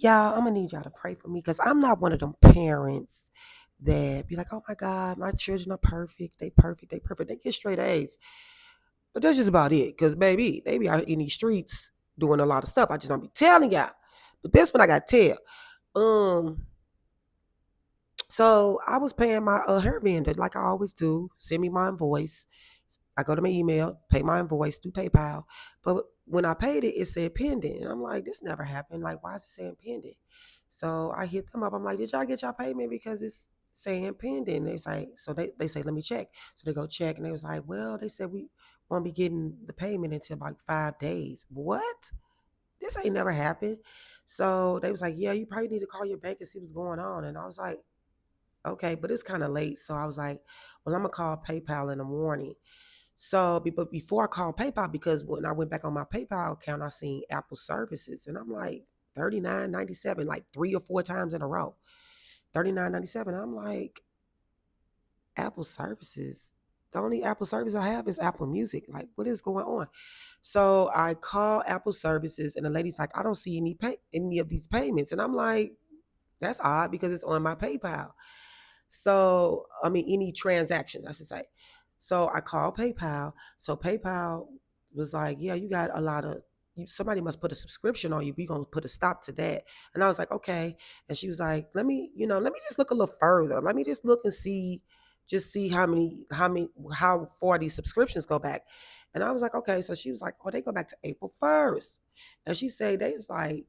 Y'all, I'm gonna need y'all to pray for me because I'm not one of them parents that be like, oh my God, my children are perfect. They perfect. They perfect. They get straight A's. But that's just about it. Because, baby, they be out in these streets doing a lot of stuff. I just don't be telling y'all. But this one I got to tell. So I was paying my hair vendor like I always do. Send me my invoice. I go to my email, pay my invoice through PayPal. But when I paid it, it said pending. And I'm like, this never happened. Like, why is it saying pending? So I hit them up. I'm like, did y'all get y'all payment? Because it's saying pending. They was like, so they say, let me check. So they go check. And they was like, well, they said we won't be getting the payment until like 5 days. What? This ain't never happened. So they was like, yeah, you probably need to call your bank and see what's going on. And I was like, okay, but it's kind of late. So I was like, well, I'm going to call PayPal in the morning. So, but before I called PayPal, because when I went back on my PayPal account, I seen Apple services, and I'm like 39.97, like 3 or 4 times in a row. 39.97. I'm like, Apple services. The only Apple service I have is Apple Music. Like, what is going on? So I call Apple services, and the lady's like, I don't see any of these payments, and I'm like, that's odd because it's on my PayPal. So, I mean, any transactions, I should say. So I called PayPal. So PayPal was like, yeah, you got a lot of, somebody must put a subscription on you. We're going to put a stop to that. And I was like, okay. And she was like, let me just look a little further. Let me just look and see, just see how far these subscriptions go back. And I was like, okay. So she was like, oh, they go back to April 1st. And she said, there's like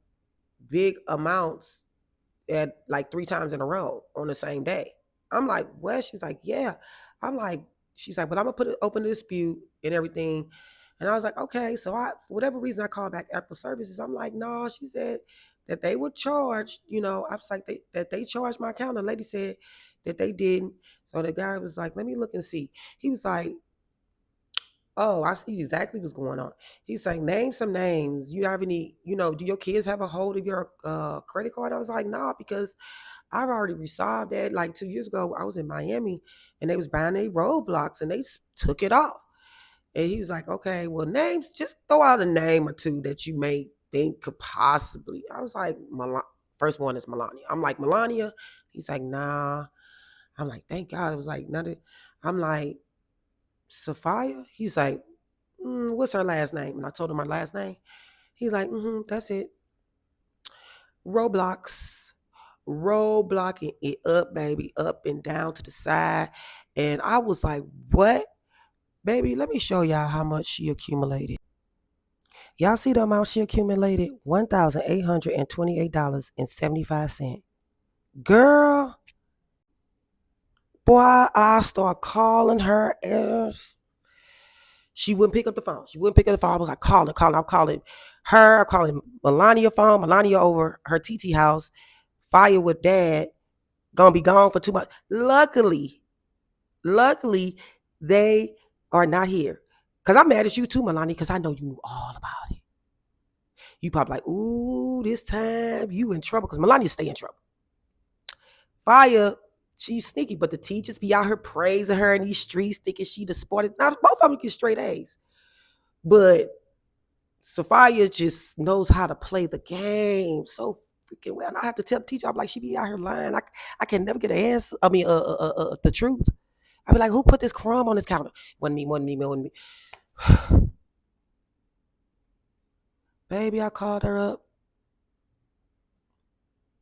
big amounts at like 3 times in a row on the same day. I'm like, what? She's like, yeah. I'm like, she's like, but I'm gonna put it open to dispute and everything. And I was like, okay. So for whatever reason, I called back Apple Services. I'm like, no. She said that they would charge. I was like, that they charged my account. The lady said that they didn't. So the guy was like, let me look and see. He was like, oh, I see exactly what's going on. He's saying, name some names. You have any, do your kids have a hold of your credit card? I was like, nah, because I've already resolved that. Like 2 years ago, I was in Miami and they was buying a roadblocks and they took it off. And he was like, okay, well, names, just throw out a name or two that you may think could possibly. I was like, first one is Melania. I'm like, Melania? He's like, nah. I'm like, thank God. It was like, nothing. I'm like, Sophia? He's like, what's her last name? And I told him her last name. He's like, that's it. Roblox. Roadblocking it up, baby, up and down to the side. And I was like, what? Baby, let me show y'all how much she accumulated. Y'all see the amount she accumulated? $1,828.75. Girl, boy, I start calling her ass. She wouldn't pick up the phone. She wouldn't pick up the phone. I was like, calling. I'm calling her. I'm calling Melania phone. Melania over her TT house. Fire with dad. Gonna be gone for 2 months. Luckily, they are not here. Because I'm mad at you too, Melania, because I know you knew all about it. You probably like, ooh, this time you in trouble. Because Melania stay in trouble. Fire, she's sneaky, but the teachers be out here praising her in these streets, thinking she the smartest. Now, both of them get straight A's. But Sophia just knows how to play the game so freaking well. And I have to tell the teacher, I'm like, she be out here lying. I can never get an answer. I mean, the truth. I be like, who put this crumb on this counter? Wasn't me. Baby, I called her up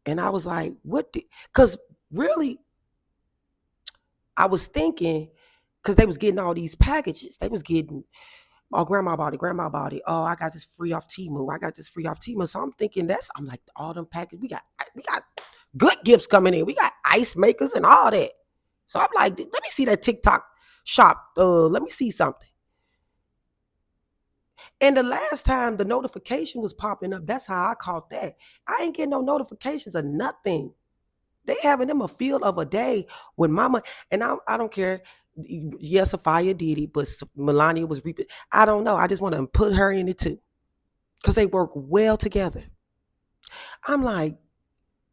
and I was like, what? Because really, I was thinking, because they was getting all these packages. They was getting, oh, grandma body. Oh, I got this free off Temu. So I'm thinking I'm like, all them packages. We got good gifts coming in. We got ice makers and all that. So I'm like, let me see that TikTok shop. Let me see something. And the last time the notification was popping up, that's how I caught that. I ain't getting no notifications of nothing. They having them a field of a day when mama, and I don't care. Yes, Sophia did it, but Melania was reaping. I don't know. I just want to put her in it too. Because they work well together. I'm like,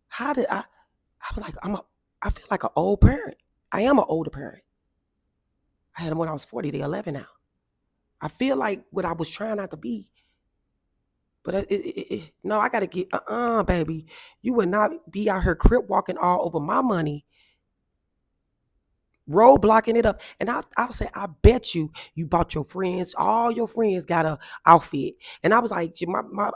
how did I was like, I feel like an old parent. I am an older parent. I had them when I was 40, they're 11 now. I feel like what I was trying not to be, But no, I gotta get baby. You would not be out here crip walking all over my money, roadblocking it up. And I'll say, I bet you bought your friends, all your friends got a outfit. And I was like,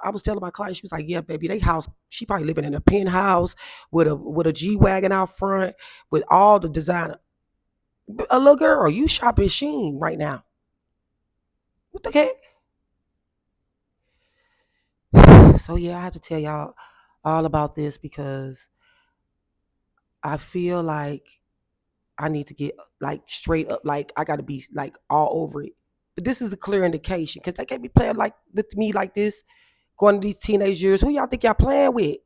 I was telling my client, she was like, yeah, baby, they house, she probably living in a penthouse with a G wagon out front with all the designer. A little girl, you shopping Sheen right now. What the heck? So yeah, I had to tell y'all all about this because I feel like I need to get like straight up, like I gotta be like all over it. But this is a clear indication because they can't be playing like with me like this, going to these teenage years. Who y'all think y'all playing with?